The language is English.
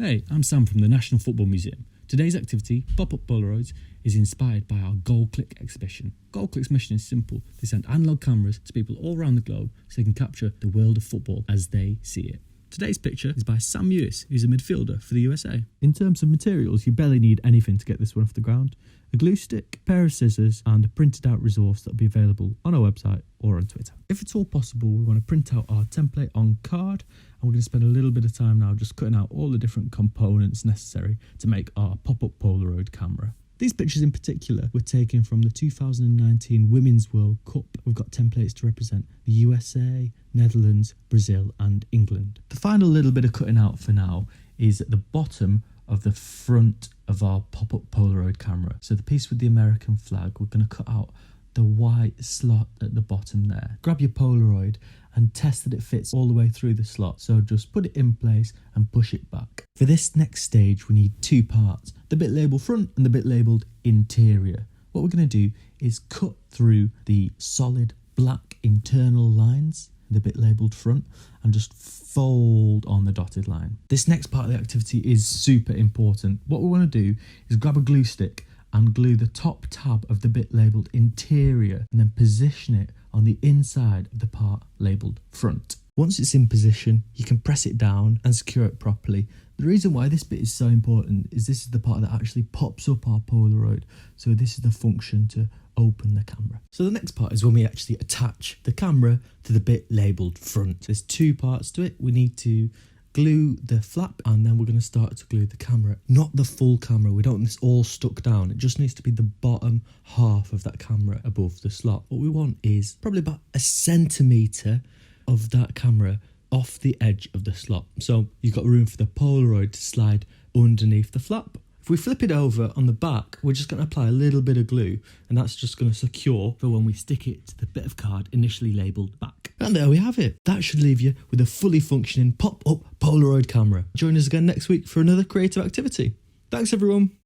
Hey, I'm Sam from the National Football Museum. Today's activity, Pop Up Polaroids, is inspired by our Gold Click exhibition. Gold Click's mission is simple. They send analog cameras to people all around the globe so they can capture the world of football as they see it. Today's picture is by Sam Lewis, who's a midfielder for the USA. In terms of materials, you barely need anything to get this one off the ground. A glue stick, a pair of scissors, and a printed out resource that will be available on our website or on Twitter. If it's all possible, we want to print out our template on card, and we're going to spend a little bit of time now just cutting out all the different components necessary to make our pop-up Polaroid camera. These pictures in particular were taken from the 2019 Women's World Cup. We've got templates to represent the USA, Netherlands, Brazil and England. The final little bit of cutting out for now is at the bottom of the front of our pop-up Polaroid camera. So the piece with the American flag, we're going to cut out the white slot at the bottom there. Grab your Polaroid and test that it fits all the way through the slot. So just put it in place and push it back. For this next stage, we need two parts, the bit labelled front and the bit labelled interior. What we're going to do is cut through the solid black internal lines, the bit labelled front, and just fold on the dotted line. This next part of the activity is super important. What we want to do is grab a glue stick and glue the top tab of the bit labelled interior and then position it on the inside of the part labelled front. Once it's in position, you can press it down and secure it properly. The reason why this bit is so important is this is the part that actually pops up our Polaroid. So this is the function to open the camera. So the next part is when we actually attach the camera to the bit labelled front. There's two parts to it. We need to glue the flap and then we're going to start to glue the camera, not the full camera. We don't want this all stuck down. It just needs to be the bottom half of that camera above the slot. What we want is probably about a centimetre of that camera off the edge of the slot. So you've got room for the Polaroid to slide underneath the flap. If we flip it over on the back, we're just going to apply a little bit of glue and that's just going to secure for when we stick it to the bit of card initially labelled back. And there we have it. That should leave you with a fully functioning pop-up Polaroid camera. Join us again next week for another creative activity. Thanks everyone.